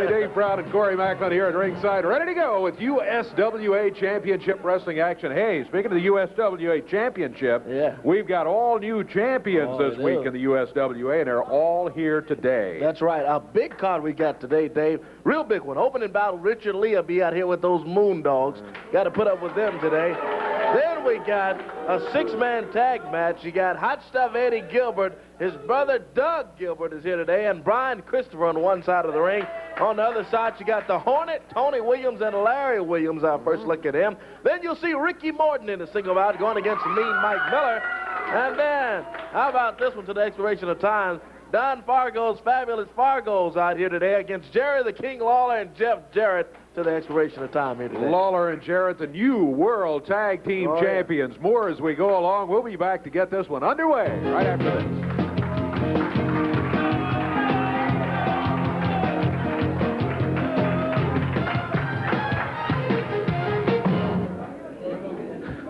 everybody. Dave Brown and Corey Macklin here at ringside, ready to go with USWA Championship Wrestling action. Hey, speaking of the USWA Championship, we've got all new champions this week in the USWA, and they're all here today. That's right. A big card we got today, Dave. Real big one. Opening battle, Richard Lee will be out here with those Moondogs. Got to put up with them today. Then we got a six-man tag match. You got Hotstuff Eddie Gilbert. His brother Doug Gilbert is here today, and Brian Christopher on one side of the ring. On the other side, you got the Hornet, Tony Williams, and Larry Williams. Our first look at him. Then you'll see Ricky Morton in the single bout going against Mean Mike Miller. And then, how about this one to the expiration of time? Don Fargo's Fabulous Fargos out here today against Jerry the King Lawler and Jeff Jarrett to the expiration of time here today. Lawler and Jarrett, the new World Tag Team Champions. More as we go along. We'll be back to get this one underway right after this.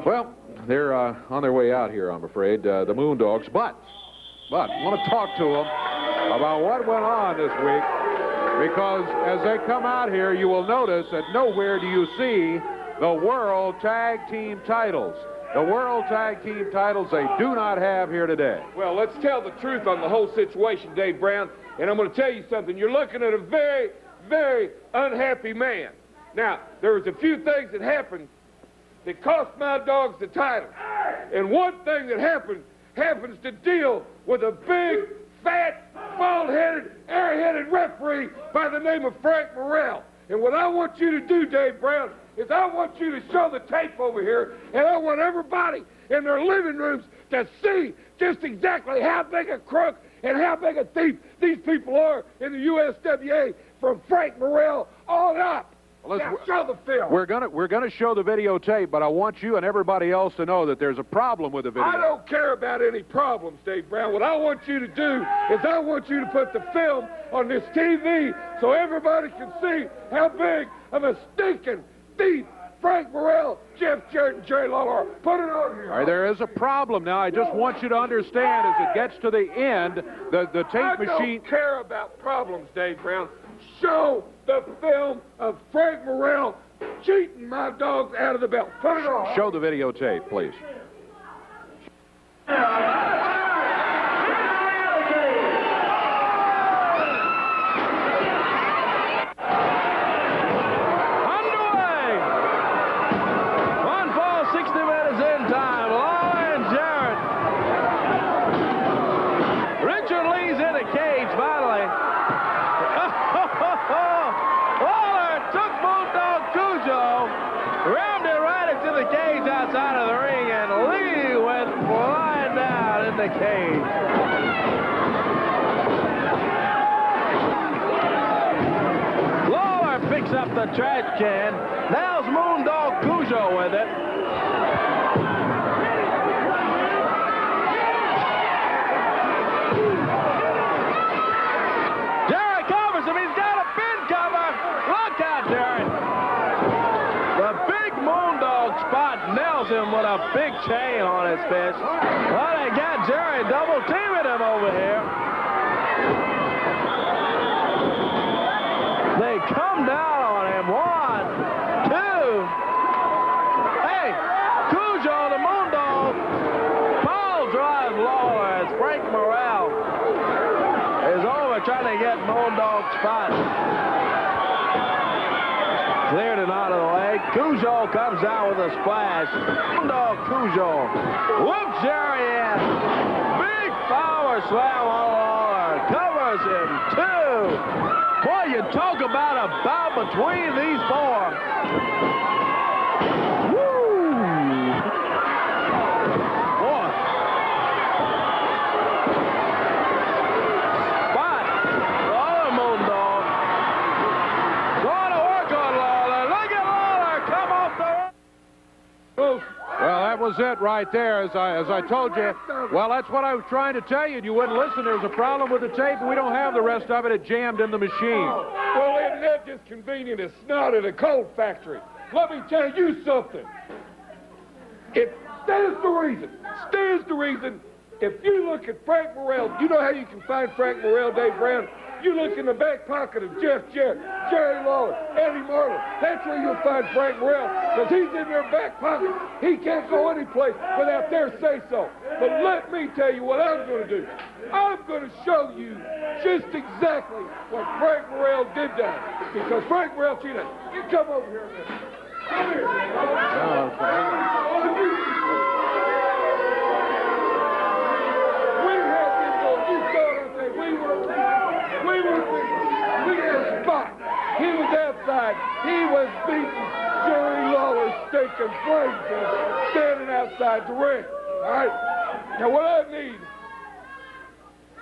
Well, they're on their way out here, I'm afraid, the Moondogs. But I want to talk to them about what went on this week, because as they come out here, you will notice that nowhere do you see the World Tag Team titles. The World Tag Team titles they do not have here today. Well, let's tell the truth on the whole situation, Dave Brown, and I'm going to tell you something. You're looking at a very, very unhappy man. Now, there was a few things that happened that cost my dogs the title, and one thing that happens to deal with a big, fat, bald-headed, airheaded referee by the name of Frank Morrell. And what I want you to do, Dave Brown, is I want you to show the tape over here, and I want everybody in their living rooms to see just exactly how big a crook and how big a thief these people are in the USWA, from Frank Morrell on up. Now, show the film. We're gonna show the videotape, but I want you and everybody else to know that there's a problem with the video. I don't care about any problems, Dave Brown. What I want you to do is I want you to put the film on this TV so everybody can see how big of a stinking thief Frank Morrell, Jeff Jarrett, and Jerry Lawler. Put it on here. All right, there is a problem now. I just want you to understand, as it gets to the end, the tape machine... I don't care about problems, Dave Brown. Show the film of Frank Morrell cheating my dogs out of the belt. Put it on. Show the videotape, please. Outside of the ring, and Lee went flying down in the cage. Lawler picks up the trash can. Now's Moondog Cujo with it. Jarrett covers him. He's got a pin cover. Look out, Jarrett. The big Moondog spot nails him with a big chain on his fist. Well, they got Jerry double teaming him over here. They come down on him. 1, 2. Hey, Cujo, the Moondog, pile drive Lawler as Frank Morrell is over trying to get Moondog spot. Cleared it out of the leg. Cujo comes down with a splash. Moondog Cujo whoops Jerry in. Big power slam on Lawler. Covers him, 2. Boy, you talk about a bout between these four. Woo! Boy. Spot. The other Moondog. Going to work on Lawler. Look at Lawler come off the... Well, that was it right there, as I told you. Well, that's what I was trying to tell you, and you wouldn't listen. There's a problem with the tape, and we don't have the rest of it. It jammed in the machine. Well, isn't that just convenient as snot at a coal factory? Let me tell you something. It stands to reason if you look at Frank Morrell, you know how you can find Frank Morrell, Dave Brown? You look in the back pocket of Jeff Jarrett, Jerry Lawler, Eddie Martin. That's where you'll find Frank Morrell, because he's in their back pocket. He can't go anyplace without their say-so. But let me tell you what I'm going to do. I'm going to show you just exactly what Frank Morrell did to us, because Frank Morrell cheated. You come over here a minute. Come here. We had a spot. He was outside. He was beating Jerry Lawler's stinking brains in, standing outside the ring. All right? Now, what I need,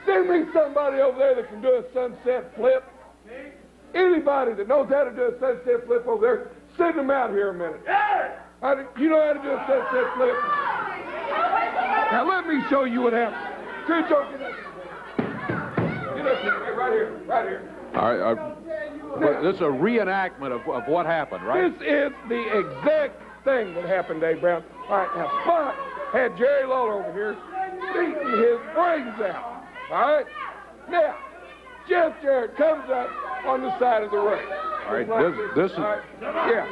send me somebody over there that can do a sunset flip. Anybody that knows how to do a sunset flip over there, send them out here a minute. You know how to do a sunset flip? Now, let me show you what happened. Cujo, get up. Right here, right here. All right, this is a reenactment of what happened, right? This is the exact thing that happened, Dave Brown. All right, now Spot had Jerry Lawler over here beating his brains out. All right? Now, Jeff Jarrett comes up on the side of the ring. All right, like this is... All right, yeah.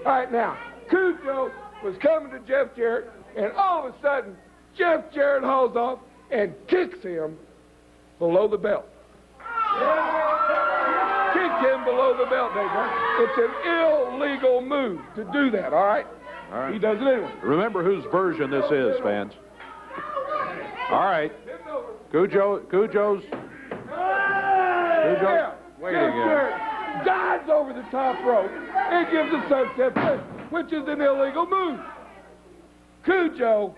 All right, now, Cujo was coming to Jeff Jarrett, and all of a sudden, Jeff Jarrett hauls off and kicks him below the belt. Kick him below the belt, Dave. It's an illegal move to do that, all right? All right. He does it anyway. Remember whose version this is, fans. All right. Cujo's Yeah. waiting here. Dives over the top rope and gives a sunset flip, which is an illegal move. Cujo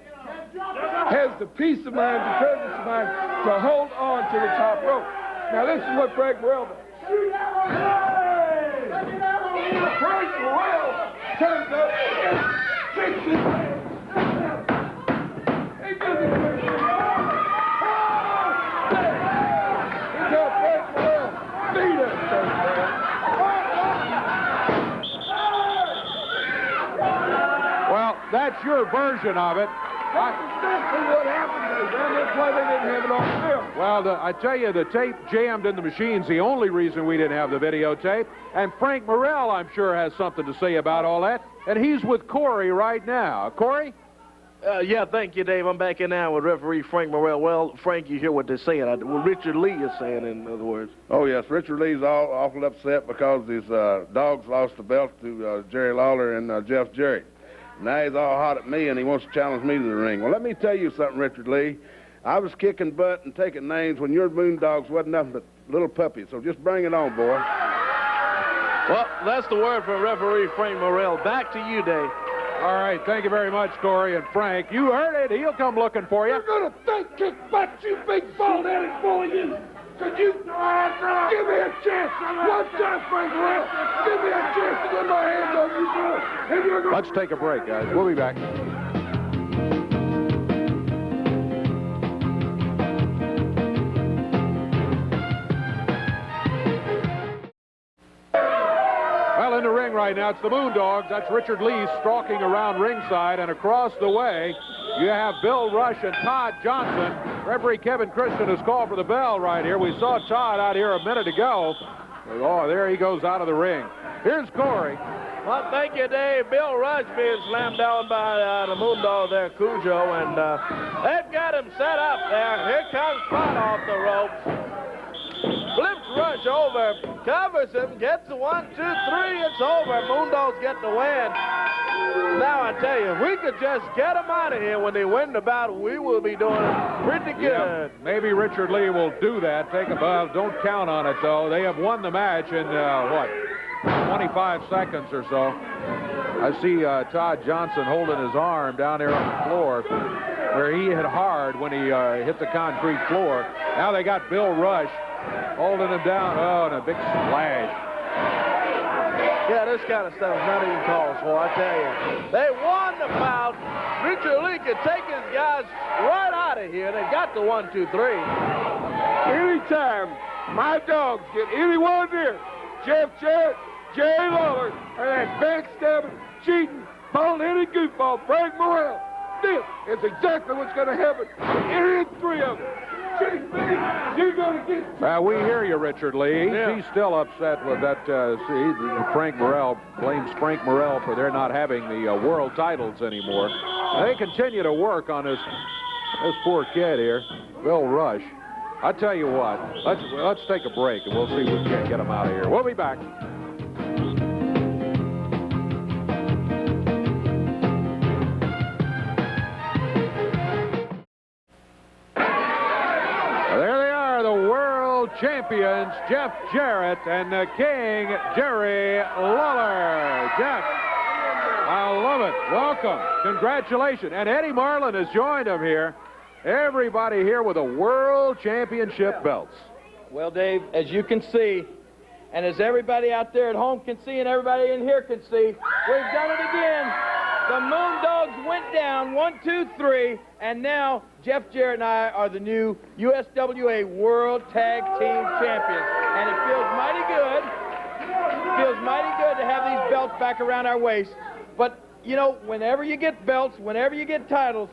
has the peace of mind, the presence of mind to hold on to the top rope. Now, this is what Frank Morrell does. Frank Morrell turns up and kicks his head. He doesn't do it. Until Frank Morrell beat us, Well, that's your version of it. That's exactly what happened, man. That's why they didn't have it on film. Well, I tell you, the tape jammed in the machine's the only reason we didn't have the videotape. And Frank Morrell, I'm sure, has something to say about all that. And he's with Corey right now. Corey? Yeah, thank you, Dave. I'm back in now with referee Frank Morrell. Well, Frank, you hear what they're saying. What Richard Lee is saying, in other words. Oh, yes. Richard Lee's awful upset because his dogs lost the belt to Jerry Lawler and Jeff Jarrett. Now he's all hot at me, and he wants to challenge me to the ring. Well, let me tell you something, Richard Lee. I was kicking butt and taking names when your Moondogs wasn't nothing but little puppies, so just bring it on, boy. Well, that's the word from referee Frank Morrell. Back to you, Dave. All right, thank you very much, Corey and Frank. You heard it. He'll come looking for you. You're going to think kick butt, you big bald-headed bully, you. Could you give me a chance? One time, Frank Morrell. Give me a chance to get my hands on you, boy. And you're going Let's take a break, guys. We'll be back. Well, in the ring right now, it's the Moondogs. That's Richard Lee stalking around ringside, and across the way, you have Bill Rush and Todd Johnson. Referee Kevin Christian has called for the bell right here. We saw Todd out here a minute ago. Oh, there he goes out of the ring. Here's Corey. Well, thank you, Dave. Bill Rush being slammed down by the Moondog there, Cujo, and they've got him set up there. Here comes Spot off the ropes. Flips Rush over, covers him, gets the 1, 2, 3, it's over. Moondogs get the win. Now I tell you, if we could just get them out of here when they win the battle, we will be doing pretty good. Yeah, maybe Richard Lee will do that. Take a bow. Don't count on it, though. They have won the match in, 25 seconds or so. I see Todd Johnson holding his arm down there on the floor where he hit hard when he hit the concrete floor. Now they got Bill Rush holding him down. Oh, and a big splash. Yeah, this kind of stuff is not even called for, I tell you. They won the bout. Richard Lee could take his guys right out of here. They got the 1, 2, 3. Anytime my dogs get anyone near Jeff Jarrett, Jerry Lawler, or that backstabbing, cheating, bald-headed goofball Frank Morrell, this is exactly what's going to happen. Here in 3 of them. Chief, you're going to get... We hear you, Richard Lee. Yeah. He's still upset with that. Frank Morrell blames Frank Morrell for their not having the world titles anymore. They continue to work on this poor kid here, Bill Rush. I tell you what, let's take a break and we'll see if we can get him out of here. We'll be back. Champions Jeff Jarrett and the King Jerry Lawler. Jeff, I love it. Welcome. Congratulations. And Eddie Marlin has joined him here. Everybody here with the World Championship belts. Well, Dave, as you can see, and as everybody out there at home can see and everybody in here can see, we've done it again. The Moondogs went down 1, 2, 3, and now Jeff Jarrett and I are the new USWA World Tag Team Champions. And it feels mighty good. It feels mighty good to have these belts back around our waist. But, you know, whenever you get belts, whenever you get titles,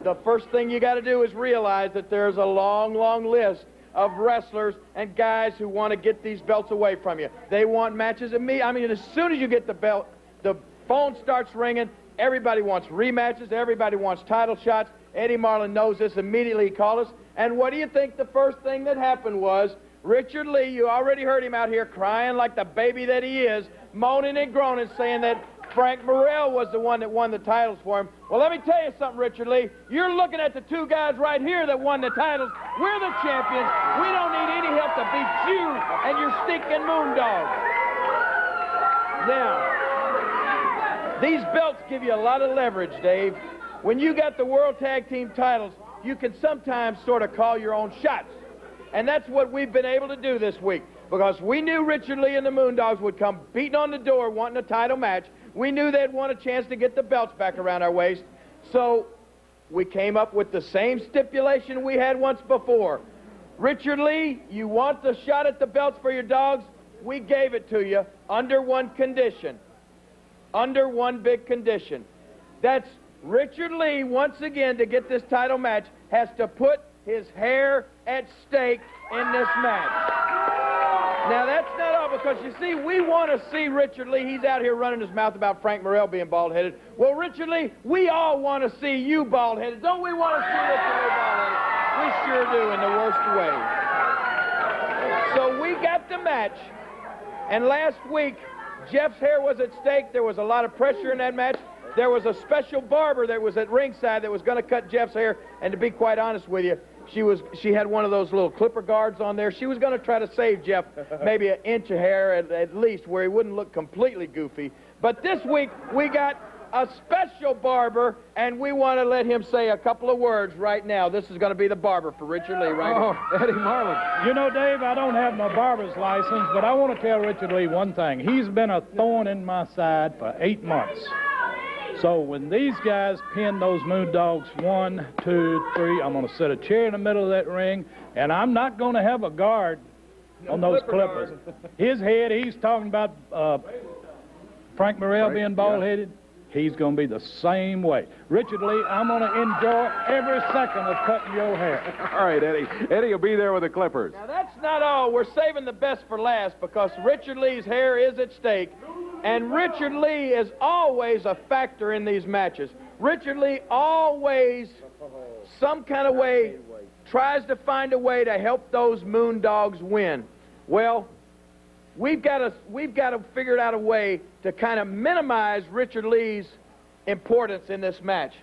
the first thing you got to do is realize that there's a long, long list of wrestlers and guys who want to get these belts away from you. They want matches. I mean, as soon as you get the belt, the phone starts ringing. Everybody wants rematches. Everybody wants title shots. Eddie Marlin knows this. Immediately he called us. And what do you think the first thing that happened was? Richard Lee, you already heard him out here crying like the baby that he is, moaning and groaning, saying that Frank Morrell was the one that won the titles for him. Well, let me tell you something, Richard Lee. You're looking at the 2 guys right here that won the titles. We're the champions. We don't need any help to beat you and your stinking Moondog. Now, these belts give you a lot of leverage, Dave. When you got the World Tag Team titles, you can sometimes sort of call your own shots. And that's what we've been able to do this week, because we knew Richard Lee and the Moondogs would come beating on the door wanting a title match. We knew they'd want a chance to get the belts back around our waist. So we came up with the same stipulation we had once before. Richard Lee, you want the shot at the belts for your dogs? We gave it to you under one condition. Under one big condition. That's Richard Lee, once again, to get this title match, has to put his hair at stake in this match. Now, that's not all, because, you see, we want to see Richard Lee. He's out here running his mouth about Frank Morrell being bald-headed. Well, Richard Lee, we all want to see you bald-headed. Don't we want to see Richard Lee bald-headed? We sure do, in the worst way. So we got the match, and last week, Jeff's hair was at stake. There was a lot of pressure in that match. There was a special barber that was at ringside that was going to cut Jeff's hair, and to be quite honest with you, she had one of those little clipper guards on there. She was going to try to save Jeff maybe an inch of hair at least, where he wouldn't look completely goofy. But this week, we got a special barber, and we want to let him say a couple of words right now. This is going to be the barber for Richard Lee right now. Oh, Eddie Marlin. You know, Dave, I don't have my barber's license, but I want to tell Richard Lee one thing. He's been a thorn in my side for 8 months. So when these guys pin those Moondogs 1, 2, 3, I'm going to set a chair in the middle of that ring, and I'm not going to have a guard on those clippers. His head, he's talking about Frank Morrell being bald-headed. He's going to be the same way. Richard Lee, I'm going to enjoy every second of cutting your hair. All right, Eddie. Eddie will be there with the clippers. Now, that's not all. We're saving the best for last, because Richard Lee's hair is at stake. And Richard Lee is always a factor in these matches. Richard Lee always, some kind of way, tries to find a way to help those Moondogs win. Well, we've got to figure out a way to kind of minimize Richard Lee's importance in this match.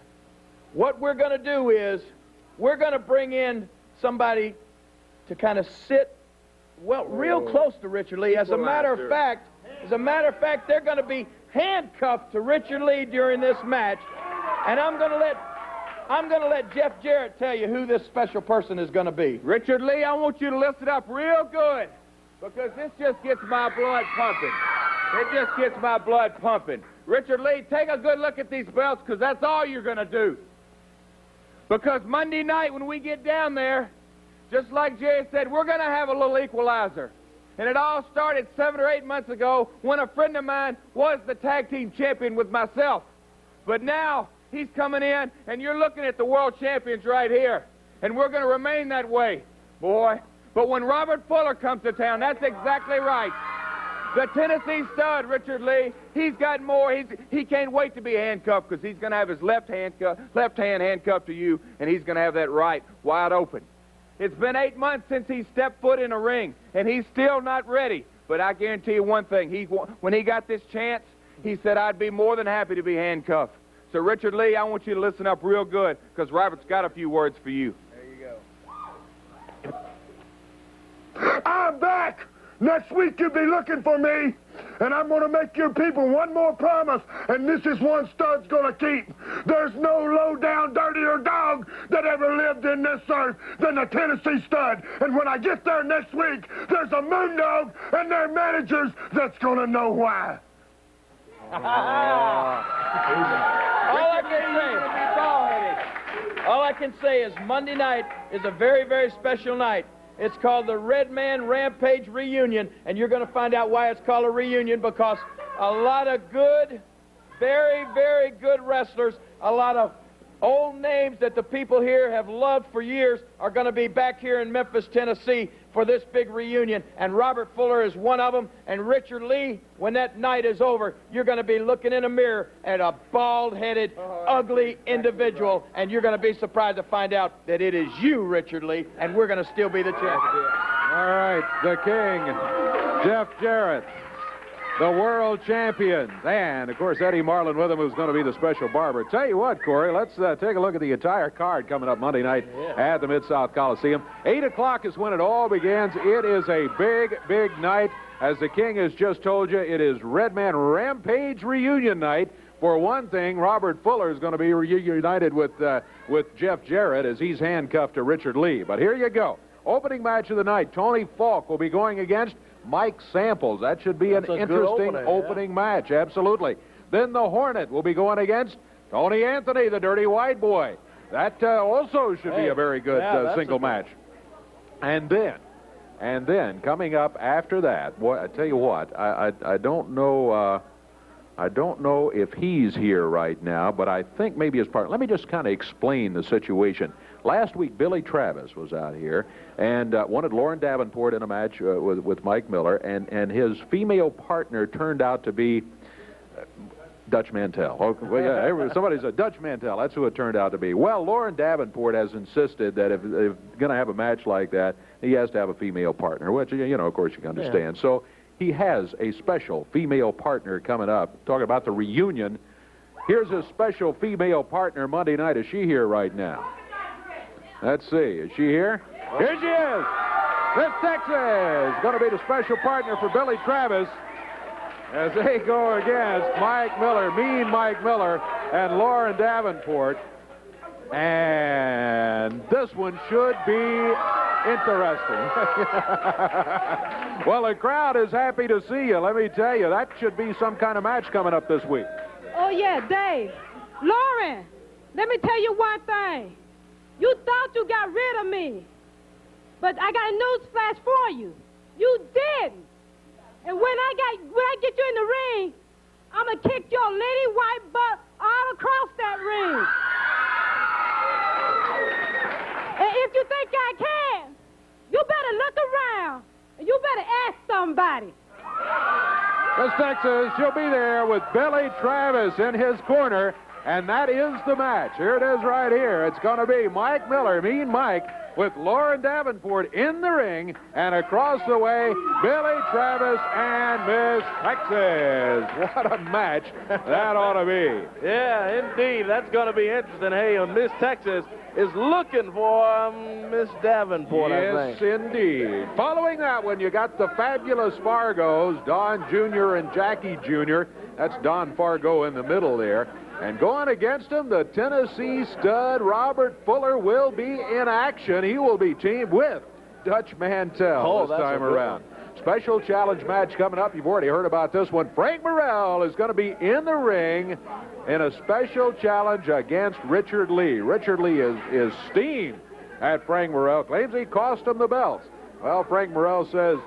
What we're going to do is we're going to bring in somebody to kind of sit, well, real close to Richard Lee. As a matter of fact, they're going to be handcuffed to Richard Lee during this match, and I'm going to let Jeff Jarrett tell you who this special person is going to be. Richard Lee, I want you to lift it up real good, because this just gets my blood pumping. It just gets my blood pumping. Richard Lee, take a good look at these belts, because that's all you're going to do. Because Monday night when we get down there, just like Jerry said, we're going to have a little equalizer. And it all started 7 or 8 months ago when a friend of mine was the tag team champion with myself. But now He's coming in, and you're looking at the world champions right here. And we're going to remain that way, boy. But when Robert Fuller comes to town, that's exactly right. The Tennessee stud, Richard Lee, he's got more. He can't wait to be handcuffed because he's going to have his left hand handcuffed to you, and he's going to have that right wide open. It's been 8 months since he stepped foot in a ring, and he's still not ready. But I guarantee you one thing. When he got this chance, he said, I'd be more than happy to be handcuffed. So, Richard Lee, I want you to listen up real good because Robert's got a few words for you. There you go. I'm back! Next week you'll be looking for me, and I'm going to make your people one more promise, and this is one stud's going to keep. There's no low-down, dirtier dog that ever lived in this earth than the Tennessee stud. And when I get there next week, there's a Moondog and their managers that's going to know why. All I can say is Monday night is a very, very special night. It's called the Red Man Rampage Reunion, and you're going to find out why it's called a reunion, because a lot of good, very, very good wrestlers, a lot of old names that the people here have loved for years are going to be back here in Memphis, Tennessee for this big reunion, and Robert Fuller is one of them, and Richard Lee, when that night is over, you're going to be looking in a mirror at a bald-headed, ugly individual, and you're going to be surprised to find out that it is you, Richard Lee, and we're going to still be the champion. All right, the king, Jeff Jarrett, the world champions, and, of course, Eddie Marlin with him, who's going to be the special barber. Tell you what, Corey, let's take a look at the entire card coming up Monday night at the Mid-South Coliseum. 8 o'clock is when it all begins. It is a big, big night. As the king has just told you, it is Red Man Rampage reunion night. For one thing, Robert Fuller is going to be reunited with Jeff Jarrett as he's handcuffed to Richard Lee. But here you go. Opening match of the night, Tony Falk will be going against Mike Samples. That should be an interesting opening match, absolutely. Then the Hornet will be going against Tony Anthony, the dirty white boy. That also should be a very good single match. And then coming up after that, boy, I tell you what, I don't know. I don't know if he's here right now, but I think maybe his partner. Let me just kind of explain the situation. Last week, Billy Travis was out here and wanted Lauren Davenport in a match with Mike Miller, and his female partner turned out to be Dutch Mantell. Okay, well, yeah, somebody said Dutch Mantell. That's who it turned out to be. Well, Lauren Davenport has insisted that if they're going to have a match like that, he has to have a female partner, which, you know, of course, you can understand. Yeah. So he has a special female partner coming up. Talking about the reunion. Here's a special female partner Monday night. Is she here right now? Let's see. Is she here? Here she is. Miss Texas going to be the special partner for Billy Travis as they go against Mike Miller, Mean Mike Miller, and Lauren Davenport. And this one should be interesting. Well, the crowd is happy to see you. Let me tell you, that should be some kind of match coming up this week. Oh, yeah, Dave. Lauren, let me tell you one thing. You thought you got rid of me, but I got a news flash for you. You didn't. And when I get you in the ring, I'm going to kick your lady white butt all across that ring. And if you think I can, you better look around, and you better ask somebody. Miss Texas, she'll be there with Billy Travis in his corner, and that is the match. Here it is right here. It's going to be Mike Miller, Mean Mike, with Lauren Davenport in the ring, and across the way, Billy Travis and Miss Texas. What a match that ought to be. Yeah, indeed. That's going to be interesting. Hey, Miss Texas is looking for Miss Davenport, I think. Yes, indeed. Following that one, you got the fabulous Fargos, Don Jr. and Jackie Jr. That's Don Fargo in the middle there. And going against him, the Tennessee stud Robert Fuller will be in action. He will be teamed with Dutch Mantell this time around. Special challenge match coming up. You've already heard about this one. Frank Morrell is going to be in the ring in a special challenge against Richard Lee. Richard Lee is steamed at Frank Morrell. Claims he cost him the belts. Well, Frank Morrell says,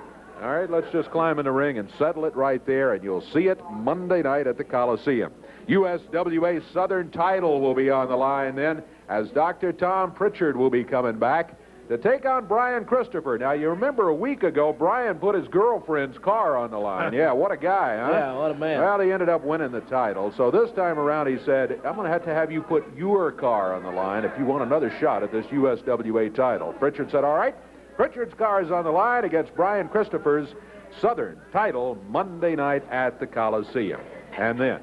all right, let's just climb in the ring and settle it right there, and you'll see it Monday night at the Coliseum. USWA Southern title will be on the line then, as Dr. Tom Pritchard will be coming back to take on Brian Christopher. Now, you remember a week ago, Brian put his girlfriend's car on the line. Yeah, what a guy, huh? Yeah, what a man. Well, he ended up winning the title. So this time around, he said, I'm going to have you put your car on the line if you want another shot at this USWA title. Pritchard said, all right. Pritchard's car is on the line against Brian Christopher's Southern title Monday night at the Coliseum. And then,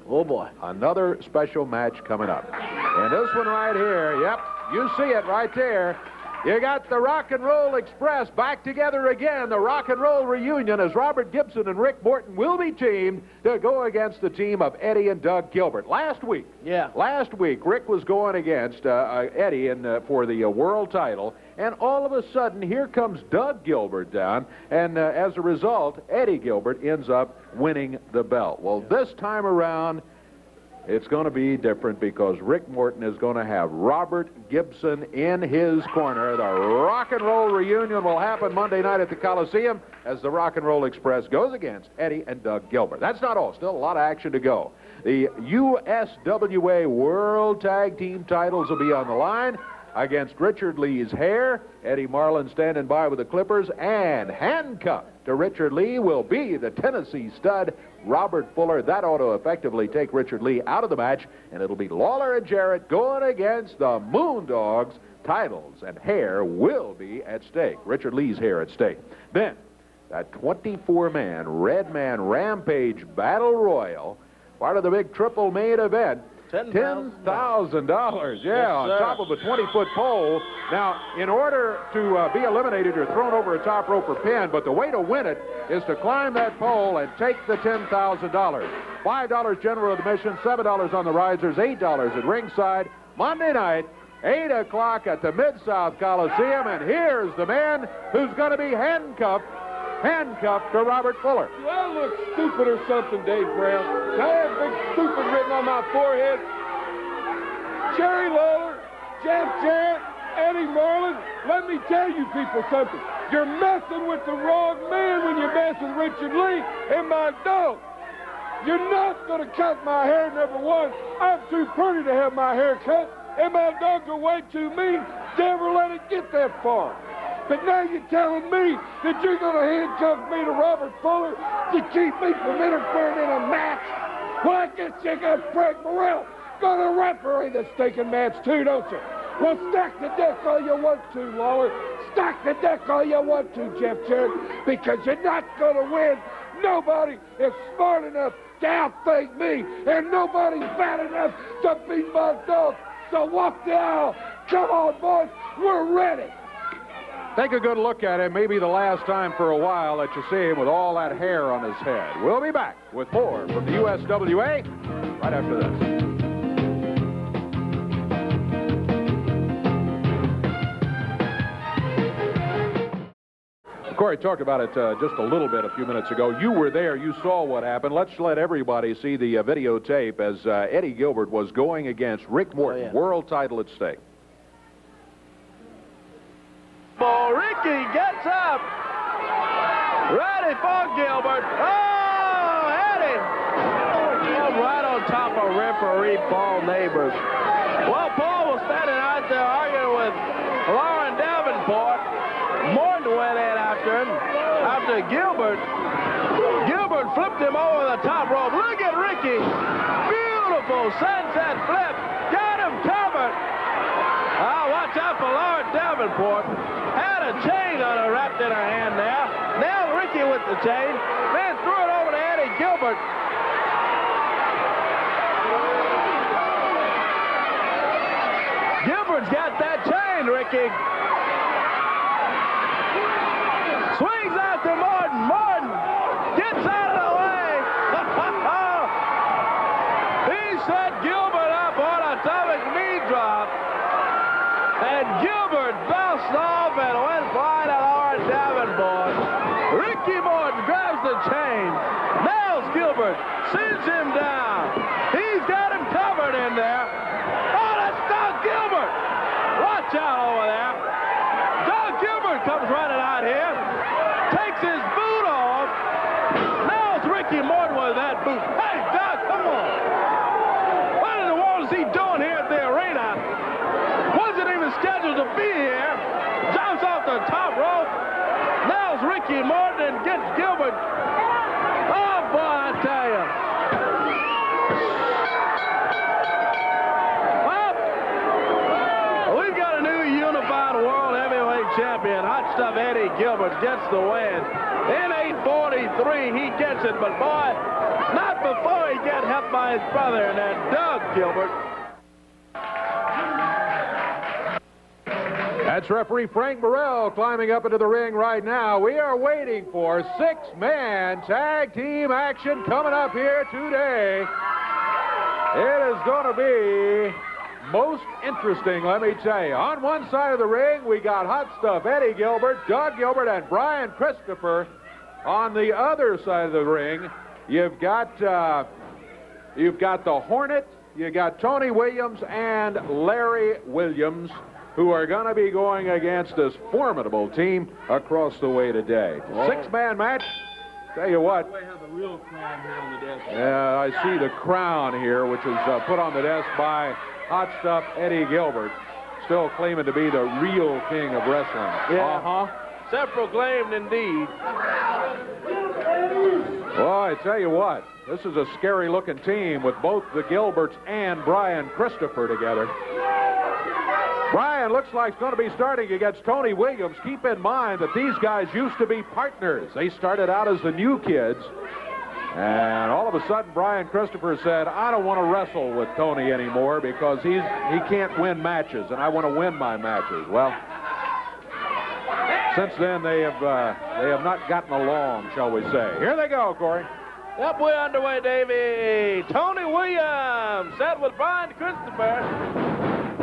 oh boy, another special match coming up. And this one right here, yep, you see it right there. You got the Rock and Roll Express back together again, the Rock and Roll reunion, as Robert Gibson and Rick Morton will be teamed to go against the team of Eddie and Doug Gilbert. Last week, Rick was going against Eddie for the world title, and all of a sudden, here comes Doug Gilbert down, and as a result, Eddie Gilbert ends up winning the belt. Well, this time around, it's going to be different because Rick Morton is going to have Robert Gibson in his corner. The Rock and Roll reunion will happen Monday night at the Coliseum as the Rock and Roll Express goes against Eddie and Doug Gilbert. That's not all. Still a lot of action to go. The USWA World Tag Team titles will be on the line against Richard Lee's Hair. Eddie Marlin standing by with the Clippers, and handcuffed to Richard Lee will be the Tennessee stud Robert Fuller. That ought to effectively take Richard Lee out of the match, and it'll be Lawler and Jarrett going against the Moondogs. Titles and hair will be at stake. Richard Lee's hair at stake. Then, that 24-man Red Man Rampage Battle Royal, part of the big triple main event. $10,000, yeah, on top of a 20-foot pole. Now, in order to be eliminated, you're thrown over a top rope or pin, but the way to win it is to climb that pole and take the $10,000. $5 general admission, $7 on the risers, $8 at ringside. Monday night, 8 o'clock at the Mid-South Coliseum, and here's the man who's going to be handcuffed to Robert Fuller. Do I look stupid or something, Dave Brown? Do I have big stupid written on my forehead? Jerry Lawler, Jarrett, Eddie Marlin, let me tell you people something. You're messing with the wrong man when you mess with Richard Lee and my dog. You're not going to cut my hair, number one. I'm too pretty to have my hair cut, and my dogs are way too mean to ever let it get that far. But now you're telling me that you're going to handcuff me to Robert Fuller to keep me from interfering in a match? Well, I guess you got Frank Morrell going to referee the stinking match too, don't you? Well, stack the deck all you want to, Lawler. Stack the deck all you want to, Jeff Jarrett, because you're not going to win. Nobody is smart enough to outthink me, and nobody's bad enough to beat my dog. So walk the aisle. Come on, boys. We're ready. Take a good look at him. Maybe the last time for a while that you see him with all that hair on his head. We'll be back with more from the USWA right after this. Corey talked about it just a little bit a few minutes ago. You were there. You saw what happened. Let's let everybody see the videotape as Eddie Gilbert was going against Rick Morton. World title at stake. Oh, Ricky gets up. Ready for Gilbert. Oh, Eddie. Right on top of referee Paul Neighbors. Well, Paul was standing out there arguing with Lauren Davenport. Morton went in after him. After Gilbert flipped him over the top rope. Look at Ricky. Beautiful sunset flip. Got him covered. Watch out for Lauren Davenport. Had a chain on her wrapped in her hand there. Nailed Ricky with the chain. Then threw it over to Eddie Gilbert. Gilbert's got that chain, Ricky. Swings out to Morton. Morton gets out of the way. He set Gilbert up on a atomic knee drop. And Gilbert bounced off and went flying to Lauren Davenport. Ricky Morton grabs the chain, nails Gilbert, sends him down. He's got him covered in there. Oh, that's Doug Gilbert. Watch out over there. Doug Gilbert comes running out here, takes his boot off, nails Ricky Morton with that boot. Hey, Doug, come on. is scheduled to be here. Jumps off the top rope. Nails Ricky Morton and gets Gilbert. Oh, boy, I tell you. Well, we've got a new unified world heavyweight champion. Hotstuff Eddie Gilbert gets the win. In 8:43, he gets it, but boy, not before he gets helped by his brother, and then Doug Gilbert. That's referee Frank Burrell climbing up into the ring right now. We are waiting for six-man tag team action coming up here today. It is going to be most interesting, let me tell you. On one side of the ring, we got Hotstuff Eddie Gilbert, Doug Gilbert, and Brian Christopher. On the other side of the ring, you've got the Hornet, you got Tony Williams and Larry Williams, who are going to be going against this formidable team across the way today. Six-man match. Tell you what. Yeah, I see the crown here, which is put on the desk by Hotstuff Eddie Gilbert, still claiming to be the real king of wrestling. Yeah. Self-proclaimed indeed. Well, I tell you what, this is a scary-looking team with both the Gilberts and Brian Christopher together. Brian looks like he's going to be starting against Tony Williams. Keep in mind that these guys used to be partners. They started out as the new kids. And all of a sudden, Brian Christopher said, I don't want to wrestle with Tony anymore because he can't win matches, and I want to win my matches. Well, since then, they have not gotten along, shall we say. Here they go, Corey. Yep, we're underway, Davey. Tony Williams set with Brian Christopher.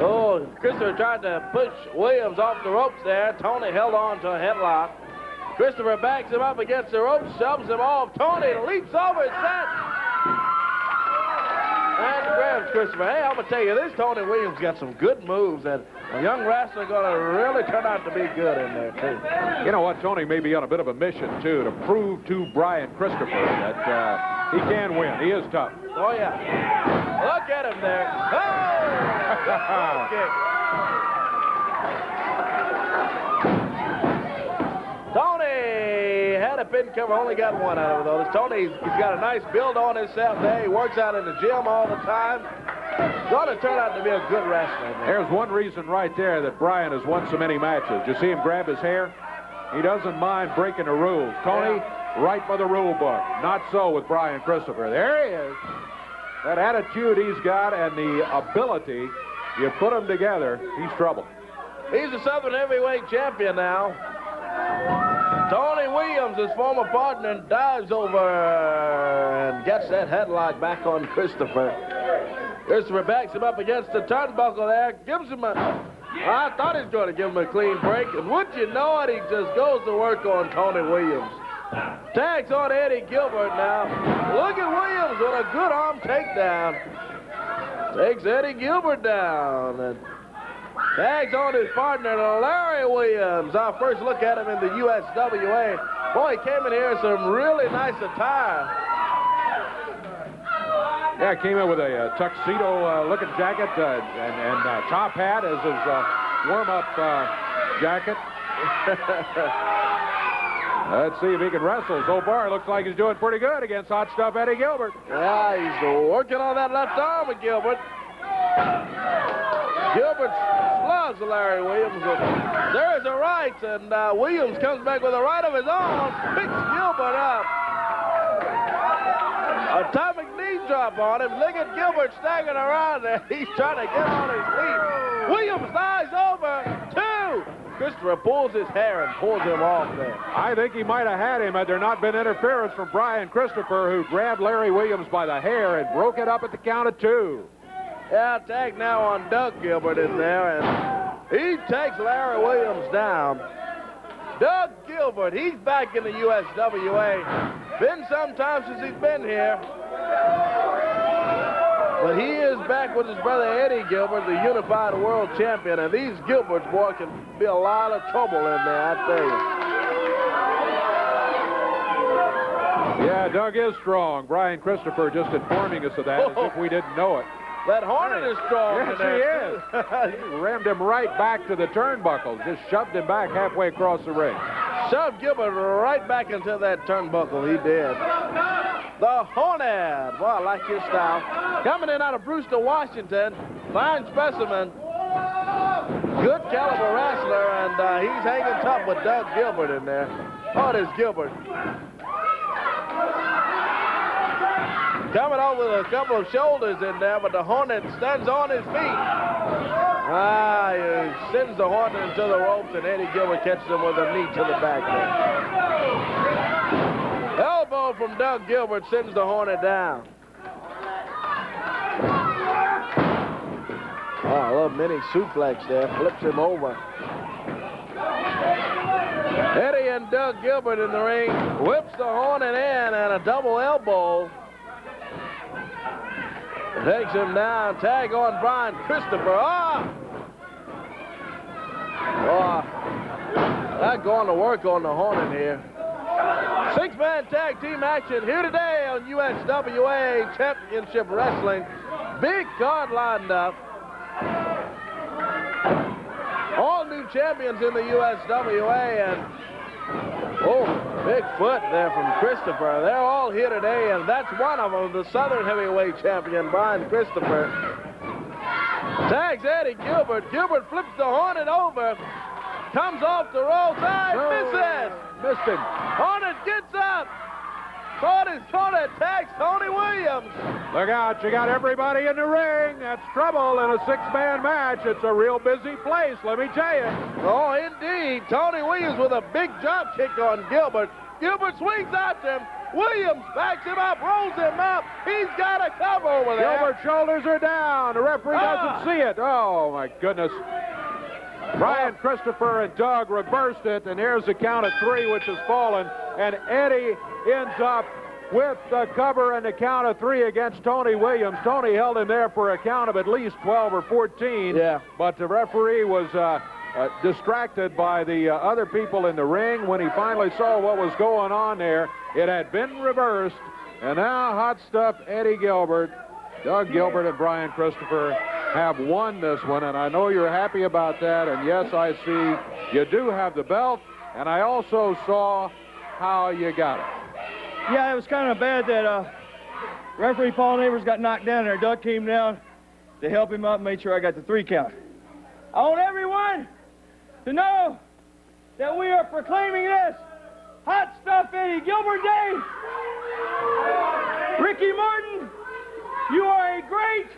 Oh, Christopher tried to push Williams off the ropes there. Tony held on to a headlock. Christopher backs him up against the ropes, shoves him off. Tony leaps over his set. And grabs Christopher. Hey, I'm going to tell you, this Tony Williams got some good moves, and a young wrestler going to really turn out to be good in there, too. You know what? Tony may be on a bit of a mission, too, to prove to Brian Christopher that he can win. He is tough. Oh, yeah. Look at him there. Oh! Kick. Tony had a pin cover, only got one out of it, though. Tony's got a nice build on himself there. He works out in the gym all the time. Going to turn out to be a good wrestler. There's one reason right there that Brian has won so many matches. You see him grab his hair? He doesn't mind breaking the rules. Tony, right by the rule book. Not so with Brian Christopher. There he is. That attitude he's got and the ability, you put them together, he's trouble. He's a Southern heavyweight champion now. Tony Williams, his former partner, dives over and gets that headlock back on Christopher. Christopher backs him up against the turnbuckle there, gives him a... I thought he was going to give him a clean break, and wouldn't you know it, he just goes to work on Tony Williams. Tags on Eddie Gilbert now. Look at Williams with a good arm takedown. Takes Eddie Gilbert down. And tags on his partner, Larry Williams. Our first look at him in the USWA. Boy, he came in here in some really nice attire. Yeah, came in with a tuxedo-looking jacket and top hat as his warm-up jacket. Let's see if he can wrestle. So far, it looks like he's doing pretty good against Hotstuff Eddie Gilbert. Yeah, he's working on that left arm of Gilbert. Gilbert slugs Larry Williams. There is a right, and Williams comes back with a right of his own, picks Gilbert up. Atomic knee drop on him. Look at Gilbert staggering around there. He's trying to get on his feet. Williams dives over. 2. Christopher pulls his hair and pulls him off there. I think he might have had him had there not been interference from Brian Christopher, who grabbed Larry Williams by the hair and broke it up at the count of 2. Yeah, tag now on Doug Gilbert in there, and he takes Larry Williams down. Doug Gilbert, he's back in the USWA. Been some time since he's been here. But he is back with his brother Eddie Gilbert, the unified world champion. And these Gilberts, boy, can be a lot of trouble in there, I tell you. Yeah, Doug is strong. Brian Christopher just informing us of that as if we didn't know it. That Hornet is strong. Yes, he is. He rammed him right back to the turnbuckle. Just shoved him back halfway across the ring. Shoved Gilbert right back into that turnbuckle. He did. The Hornet. Well, I like his style. Coming in out of Brewster, Washington. Fine specimen. Good caliber wrestler, and he's hanging tough with Doug Gilbert in there. Oh, there's Gilbert. Coming out with a couple of shoulders in there, but the Hornet stands on his feet. He sends the Hornet into the ropes, and Eddie Gilbert catches him with a knee to the back there. Elbow from Doug Gilbert sends the Hornet down. Oh, a little mini suplex there, flips him over. Eddie and Doug Gilbert in the ring, whips the Hornet in, and a double elbow. Takes him down, tag on Brian Christopher. Not going to work on the Hornet here. Six-man tag team action here today on USWA Championship Wrestling. Big card lined up. All new champions in the USWA, and big foot there from Christopher. They're all here today, and that's one of them, the Southern Heavyweight Champion, Brian Christopher. Tags Eddie Gilbert. Gilbert flips the Hornet over. Comes off the ropes. Misses. Missed him. Hornet gets up. Hornet tags Tony Williams. Look out, you got everybody in the ring. That's trouble in a six-man match. It's a real busy place, let me tell you. Oh, indeed. Tony Williams with a big drop kick on Gilbert. Gilbert swings after him. Williams backs him up, rolls him up. He's got a cover over there. Gilbert's shoulders are down. The referee doesn't see it. Oh, my goodness. Brian Christopher and Doug reversed it, and here's the count of three, which has fallen. And Eddie ends up with the cover and the count of three against Tony Williams. Tony held him there for a count of at least 12 or 14. Yeah. But the referee was distracted by the other people in the ring. When he finally saw what was going on there, it had been reversed. And now Hotstuff, Eddie Gilbert, Doug Gilbert, and Brian Christopher have won this one, and I know you're happy about that. And yes, I see you do have the belt, and I also saw how you got it. Yeah, it was kind of bad that referee Paul Neighbors got knocked down there. Doug came down to help him up and made sure I got the 3 count. I want everyone to know that we are proclaiming this Hot Stuff Eddie Gilbert Day. Ricky Morton, you are a great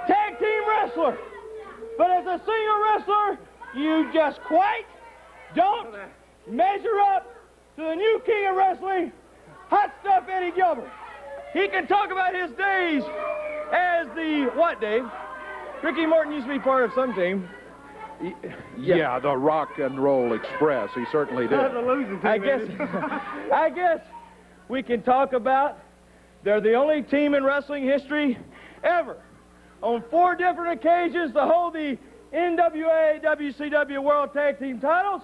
tag team wrestler. But as a single wrestler, you just quite don't measure up to the new king of wrestling, Hot Stuff Eddie Gilbert. He can talk about his days as the, what, Dave? Ricky Morton used to be part of some team. Yeah, the Rock and Roll Express. He certainly did. I guess we can talk about they're the only team in wrestling history ever on 4 different occasions to hold the NWA WCW World Tag Team titles.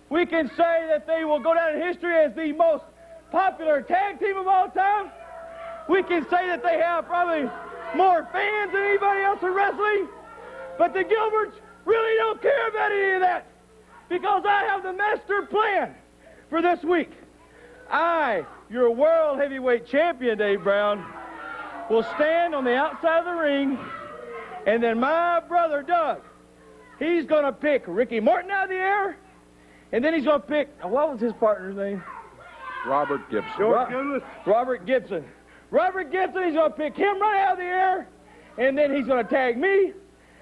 We can say that they will go down in history as the most popular tag team of all time. We can say that they have probably more fans than anybody else in wrestling. But the Gilberts really don't care about any of that, because I have the master plan for this week. I, your World Heavyweight Champion, Dave Brown, will stand on the outside of the ring, and then my brother Doug, he's going to pick Ricky Morton out of the air, and then he's going to pick, what was his partner's name? Robert Gibson. Robert Gibson. Robert Gibson, he's going to pick him right out of the air, and then he's going to tag me,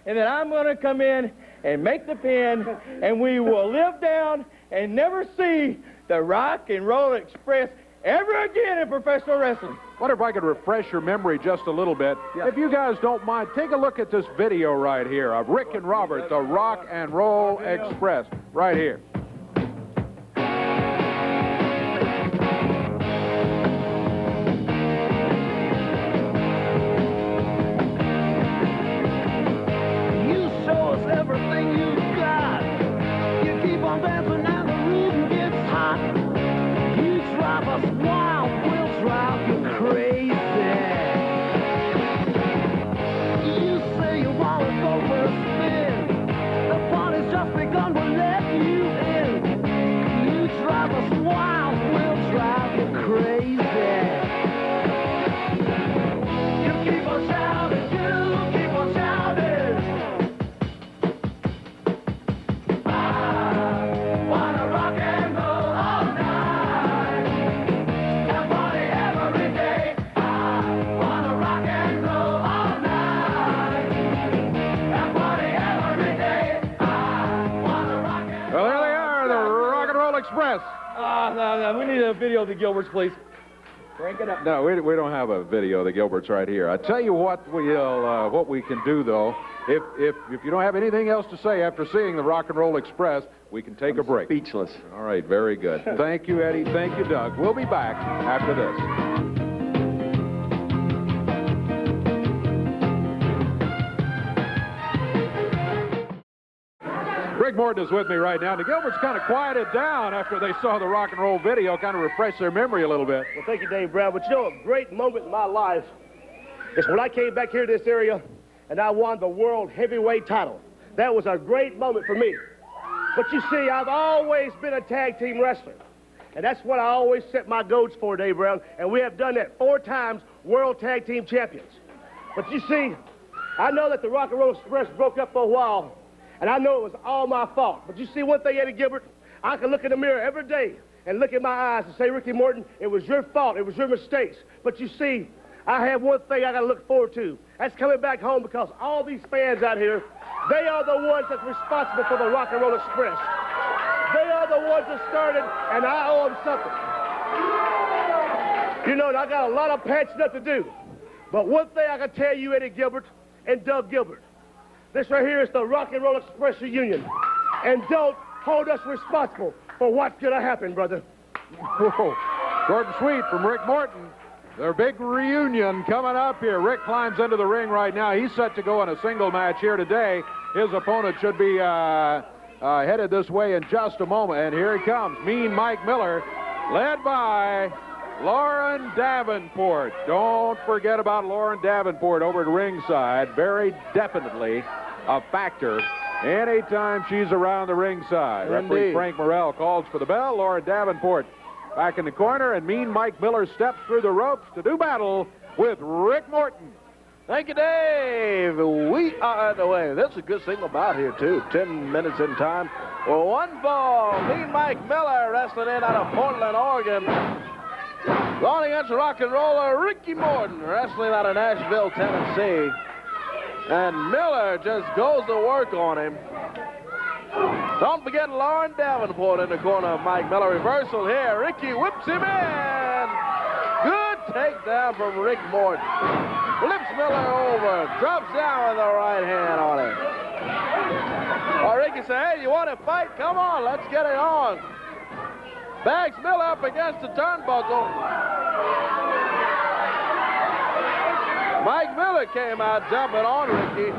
and then I'm going to come in and make the pin, and we will live down and never see the Rock and Roll Express ever again in professional wrestling. Wonder if I could refresh your memory just a little bit. Yeah. If you guys don't mind, take a look at this video right here of Rick and Robert, the Rock and Roll Express, right here. Express. No, we need a video of the Gilberts, please. Crank it up. No, we don't have a video of the Gilberts right here. I tell you what we can do, though. If you don't have anything else to say after seeing the Rock and Roll Express, we can take a break. Speechless. All right, very good. Thank you, Eddie. Thank you, Doug. We'll be back after this. Rick Morton is with me right now. The Gilberts kind of quieted down after they saw the rock and roll video, kind of refreshed their memory a little bit. Well, thank you, Dave Brown. But you know, a great moment in my life is when I came back here to this area and I won the world heavyweight title. That was a great moment for me. But you see, I've always been a tag team wrestler. And that's what I always set my goals for, Dave Brown. And we have done that 4 times, world tag team champions. But you see, I know that the Rock and Roll Express broke up for a while. And I know it was all my fault. But you see one thing, Eddie Gilbert, I can look in the mirror every day and look in my eyes and say, Ricky Morton, it was your fault. It was your mistakes. But you see, I have one thing I got to look forward to. That's coming back home, because all these fans out here, they are the ones that's responsible for the Rock and Roll Express. They are the ones that started, and I owe them something. You know, I got a lot of patching up to do. But one thing I can tell you, Eddie Gilbert and Doug Gilbert, this right here is the Rock and Roll Express reunion. And don't hold us responsible for what's going to happen, brother. Whoa. Short and sweet from Rick Morton. Their big reunion coming up here. Rick climbs into the ring right now. He's set to go in a single match here today. His opponent should be headed this way in just a moment. And here he comes, Mean Mike Miller, led by Lauren Davenport. Don't forget about Lauren Davenport over at ringside. Very definitely a factor anytime she's around the ringside. Indeed. Referee Frank Morrell calls for the bell. Lauren Davenport back in the corner, and Mean Mike Miller steps through the ropes to do battle with Rick Morton. Thank you, Dave. We are underway. That's a good single bout here, too. 10 minutes in time. Well, 1 fall. Mean Mike Miller wrestling in out of Portland, Oregon. Going against rock and roller Ricky Morton, wrestling out of Nashville, Tennessee. And Miller just goes to work on him. Don't forget Lauren Davenport in the corner of Mike Miller. Reversal here. Ricky whips him in. Good takedown from Rick Morton. Flips Miller over. Drops down with the right hand on him. Well, Ricky said, hey, you want to fight? Come on, let's get it on. Bags Miller up against the turnbuckle. Mike Miller came out jumping on Ricky.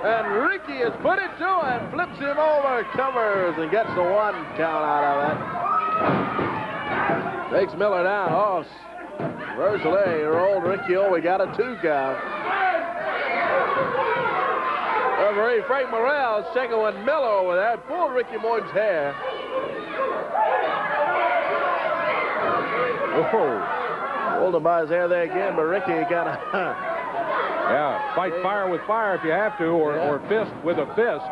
And Ricky has put it to him, flips him over, covers, and gets the 1 count out of it. Takes Miller down. Oh, reversal there. He rolled Ricky over, got a 2 count. Referee Frank Morrell is checking with Miller over there. Pulled Ricky Morton's hair. Whoa. Pulled him by his hair there again, but Ricky kind of... Yeah, fight fire with fire if you have to, or fist with a fist.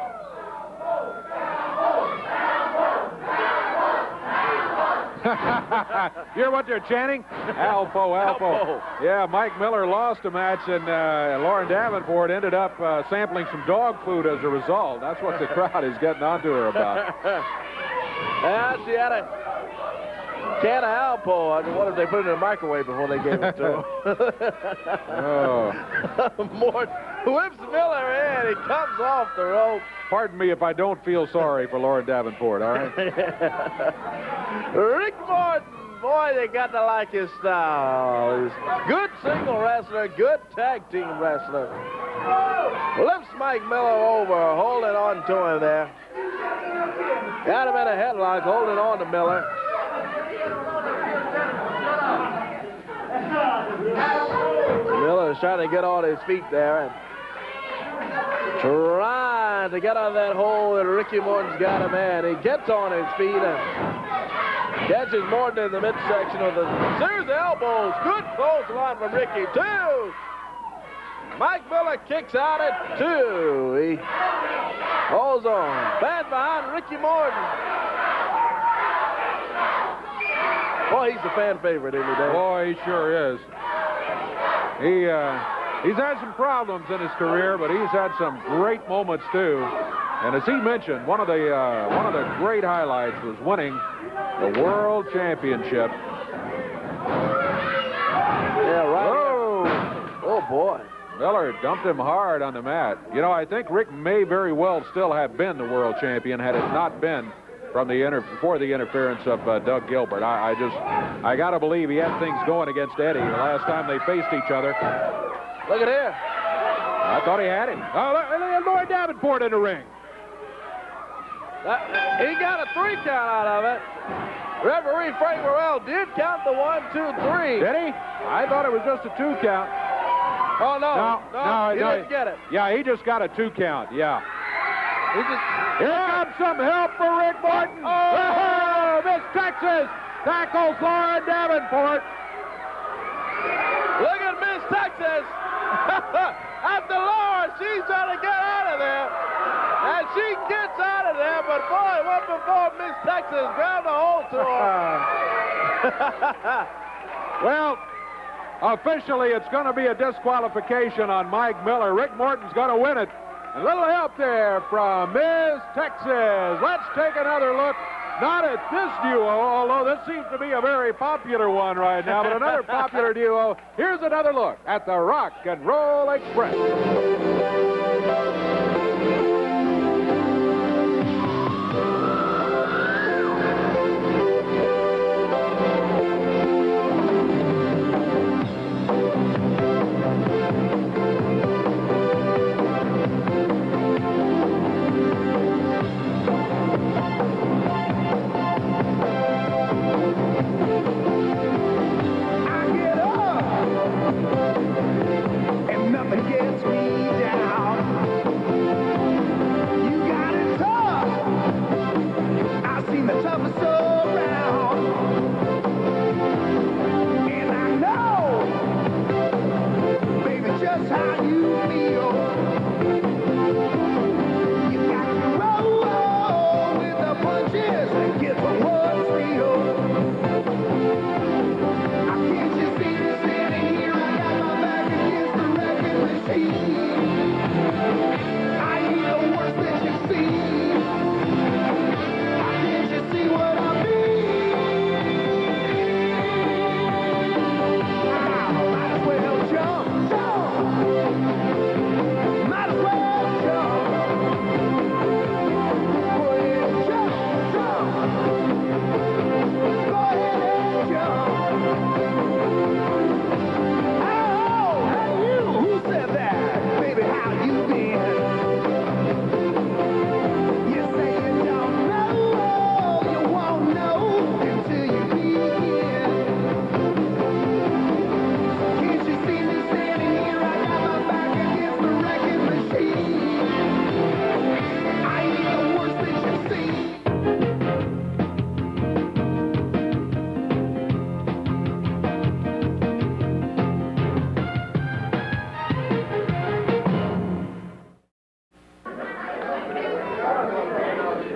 You hear what they're chanting? Alpo, Alpo. Yeah, Mike Miller lost a match, and Lauren Davenport ended up sampling some dog food as a result. That's what the crowd is getting onto her about. Yeah, she had a can of Alpo. I wonder if they put it in the microwave before they gave it to him. Oh. Morton whips Miller in. He comes off the rope. Pardon me if I don't feel sorry for Lauren Davenport, all right? Rick Morton, boy, they got to like his style. He's a good single wrestler, good tag team wrestler. Lifts Mike Miller over, holding on to him there. Got him in a headlock, holding on to Miller. Miller is trying to get on his feet there and trying to get out of that hole that Ricky Morton's got him in. He gets on his feet and catches Morton in the midsection of the series of elbows. Good clothesline from Ricky. 2. Mike Miller kicks out at 2. He holds on. Fans behind Ricky Morton. Boy, he's a fan favorite, isn't he, Dave? Boy, he sure is. He's had some problems in his career, but he's had some great moments, too. And as he mentioned, one of the great highlights was winning the World Championship. Yeah, right. Oh, Oh, boy. Miller dumped him hard on the mat. You know, I think Rick may very well still have been the world champion had it not been for the interference of Doug Gilbert. I got to believe he had things going against Eddie the last time they faced each other. Look at here. I thought he had him. Oh, Lloyd Davenport in the ring. He got a 3 count out of it. Referee Frank Morrell did count the 1, 2, 3. Did he? I thought it was just a 2 count. Oh, no, he didn't get it. Yeah, he just got a 2 count, yeah. He Here comes some help for Rick Morton. Oh, Miss Texas tackles Lawler Davenport. Look at Miss Texas. After Laura, she's trying to get out of there. And she gets out of there, but boy, what before Miss Texas grabbed a hold to her. Well, officially, it's going to be a disqualification on Mike Miller. Rick Morton's going to win it. A little help there from Miss Texas. Let's take another look. Not at this duo, although this seems to be a very popular one right now, but another popular duo. Here's another look at the Rock and Roll Express.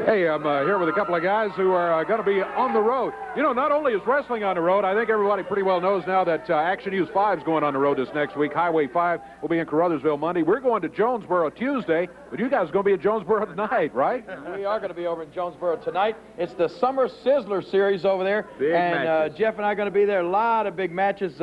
Hey, I'm here with a couple of guys who are going to be on the road. You know, not only is wrestling on the road, I think everybody pretty well knows now that Action News 5 is going on the road this next week. Highway 5 will be in Caruthersville Monday. We're going to Jonesboro Tuesday, but you guys are going to be at Jonesboro tonight, right? We are going to be over in Jonesboro tonight. It's the Summer Sizzler series over there. Big matches. Jeff and I are going to be there. A lot of big matches. There's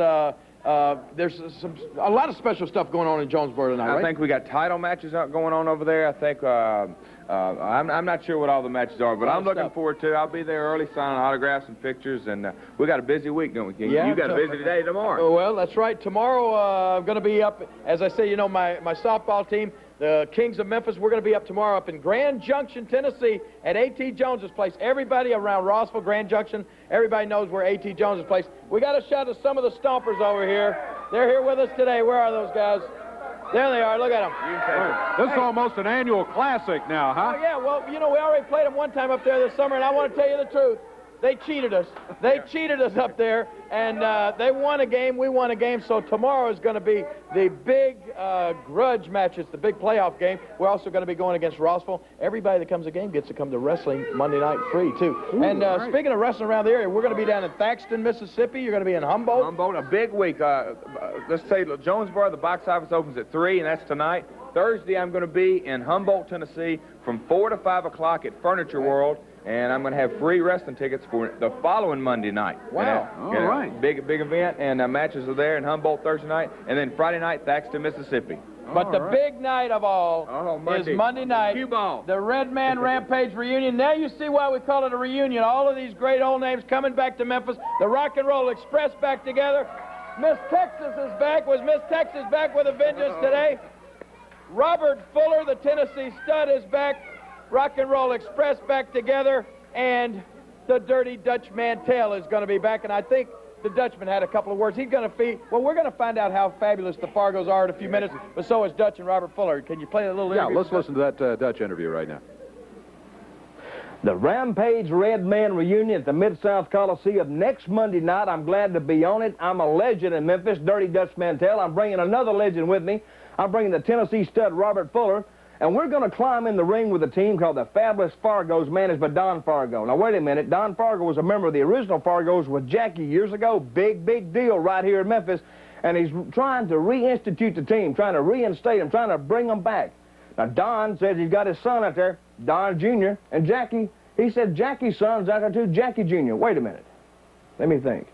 a lot of special stuff going on in Jonesboro tonight, right? I think we got title matches going on over there. I think I'm not sure what all the matches are, but I'm looking forward to it. I'll be there early signing autographs and pictures, and we got a busy week, don't we, King? Yeah, you got a busy day tomorrow. Well, that's right. Tomorrow I'm going to be up, as I say, you know, my softball team, the Kings of Memphis, we're going to be up tomorrow up in Grand Junction, Tennessee at A.T. Jones's place. Everybody around Rossville, Grand Junction, everybody knows where A.T. Jones's place. We got a shot of some of the Stompers over here. They're here with us today. Where are those guys? There they are. Look at them. This is almost an annual classic now, huh? Oh, yeah. Well, you know, we already played them one time up there this summer, and I want to tell you the truth. They cheated us. They cheated us up there, and they won a game. We won a game. So tomorrow is going to be the big grudge match. It's the big playoff game. We're also going to be going against Rossville. Everybody that comes to the game gets to come to wrestling Monday night free, too. Ooh, and speaking of wrestling around the area, we're going to be down in Thaxton, Mississippi. You're going to be in Humboldt. Humboldt, a big week. Let's say Jonesboro, the box office opens at 3, and that's tonight. Thursday, I'm going to be in Humboldt, Tennessee from 4 to 5 o'clock at Furniture World, and I'm going to have free wrestling tickets for the following Monday night. Wow. All right. Big event, and matches are there in Humboldt Thursday night, and then Friday night, Thaxton, Mississippi. But the big night of all is Monday night, Cue ball. the Red Man Rampage reunion. Now you see why we call it a reunion. All of these great old names coming back to Memphis. The Rock and Roll Express back together. Miss Texas is back. Was Miss Texas back with a vengeance today? Robert Fuller, the Tennessee Stud, is back. Rock and Roll Express back together. And the Dirty Dutch Mantell is going to be back. And I think the Dutchman had a couple of words. He's going to well, we're going to find out how fabulous the Fargos are in a few minutes, but so is Dutch and Robert Fuller. Can you play a little interview? Yeah, let's listen to that Dutch interview right now. The Rampage Red Man reunion at the Mid-South Coliseum next Monday night. I'm glad to be on it. I'm a legend in Memphis, Dirty Dutch Mantell. I'm bringing another legend with me. I'm bringing the Tennessee Stud, Robert Fuller. And we're going to climb in the ring with a team called the Fabulous Fargos, managed by Don Fargo. Now, wait a minute. Don Fargo was a member of the original Fargos with Jackie years ago. Big deal right here in Memphis. And he's trying to reinstitute the team, trying to reinstate them, trying to bring them back. Now, Don says he's got his son out there, Don Jr., and Jackie. He said Jackie's son's out there, too, Jackie Jr. Wait a minute. Let me think.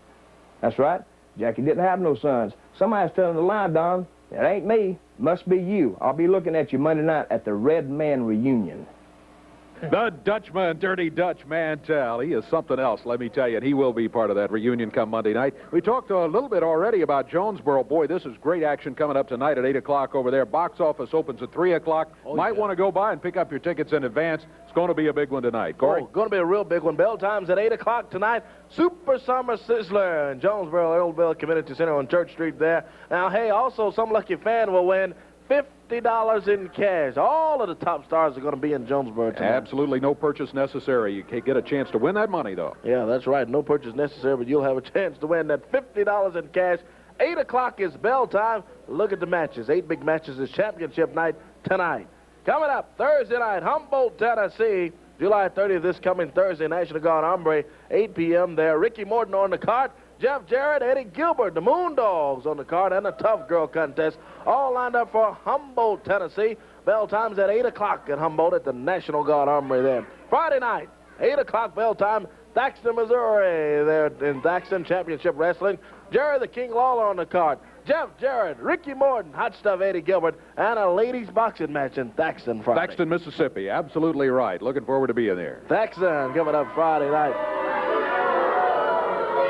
That's right. Jackie didn't have no sons. Somebody's telling the lie, Don. It ain't me. Must be you. I'll be looking at you Monday night at the Red Man reunion. The Dutchman, Dirty Dutch Mantell. He is something else, let me tell you, and he will be part of that reunion come Monday night. We talked a little bit already about Jonesboro. Boy, this is great action coming up tonight at 8 o'clock over there. Box office opens at 3 o'clock. Might want to go by and pick up your tickets in advance. It's going to be a big one tonight. Corey? Going to be a real big one. Bell time's at 8 o'clock tonight. Super Summer Sizzler in Jonesboro, Oldville Community Center on Church Street there. Now, hey, also, some lucky fan will win $50 in cash. All of the top stars are going to be in Jonesboro tonight. Absolutely no purchase necessary. You can't get a chance to win that money, though. Yeah, that's right. No purchase necessary, but you'll have a chance to win that $50 in cash. 8 o'clock is bell time. Look at the matches. 8 big matches is championship night tonight. Coming up Thursday night, Humboldt, Tennessee. July 30th, this coming Thursday, National Guard Hombre, 8 p.m. there. Ricky Morton on the card. Jeff Jarrett, Eddie Gilbert, the Moondogs on the card, and a Tough Girl contest, all lined up for Humboldt, Tennessee. Bell time's at 8 o'clock at Humboldt at the National Guard Armory there. Friday night, 8 o'clock bell time, Thaxton, Missouri, there in Thaxton Championship Wrestling. Jerry the King Lawler on the card. Jeff Jarrett, Ricky Morton, Hotstuff, Eddie Gilbert, and a ladies boxing match in Thaxton Friday. Thaxton, Mississippi. Absolutely right. Looking forward to being there. Thaxton coming up Friday night.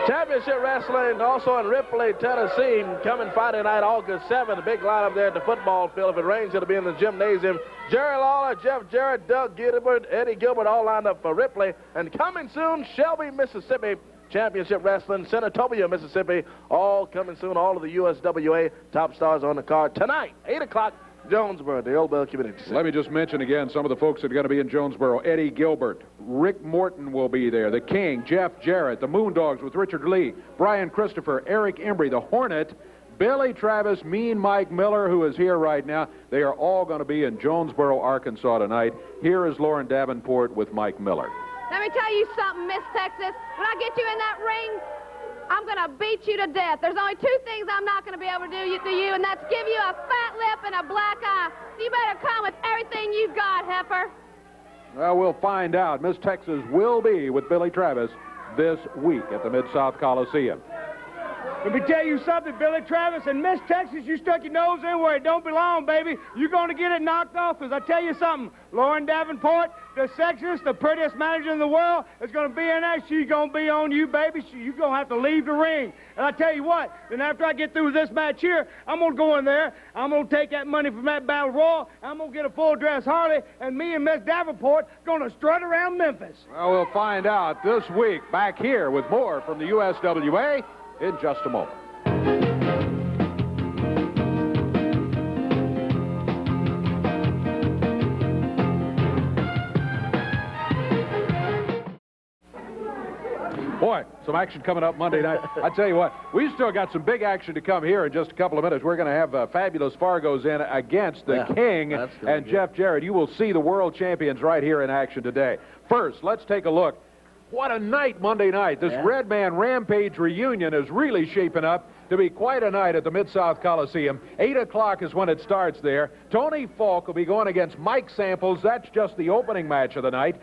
Championship Wrestling also in Ripley, Tennessee, coming Friday night, August 7th. A big lineup there at the football field. If it rains, it'll be in the gymnasium. Jerry Lawler, Jeff Jarrett, Doug Gilbert, Eddie Gilbert, all lined up for Ripley. And coming soon, Shelby, Mississippi. Championship Wrestling, Senatobia, Mississippi. All coming soon. All of the USWA top stars on the card tonight, 8 o'clock. Jonesboro, the Old Bell Community Center. Let me just mention again some of the folks that are going to be in Jonesboro. Eddie Gilbert, Rick Morton will be there, the King, Jeff Jarrett, the Moondogs with Richard Lee, Brian Christopher, Eric Embry, the Hornet, Billy Travis, Mean Mike Miller, who is here right now. They are all going to be in Jonesboro, Arkansas tonight. Here is Lauren Davenport with Mike Miller. Let me tell you something, Miss Texas. When I get you in that ring, I'm going to beat you to death. There's only 2 things I'm not going to be able to do to you, and that's give you a fat lip and a black eye. So you better come with everything you've got, heifer. Well, we'll find out. Miss Texas will be with Billy Travis this week at the Mid-South Coliseum. Let me tell you something, Billy Travis and Miss Texas, you stuck your nose in where it don't belong, baby. You're going to get it knocked off, because I tell you something, Lauren Davenport, the sexiest, the prettiest manager in the world, is going to be in there. She's going to be on you, baby. You're going to have to leave the ring. And I tell you what, then after I get through with this match here, I'm going to go in there, I'm going to take that money from that Battle Royal, I'm going to get a full-dress Harley, and me and Miss Davenport going to strut around Memphis. Well, we'll find out this week back here with more from the USWA in just a moment. Boy, some action coming up Monday night. I tell you what, we've still got some big action to come here in just a couple of minutes. We're going to have Fabulous Fargos in against the King and Jeff Jarrett. You will see the world champions right here in action today. First, let's take a look What a night Monday night. This Red Man Rampage reunion is really shaping up to be quite a night at the Mid-South Coliseum. 8 o'clock is when it starts there. Tony Falk will be going against Mike Samples. That's just the opening match of the night.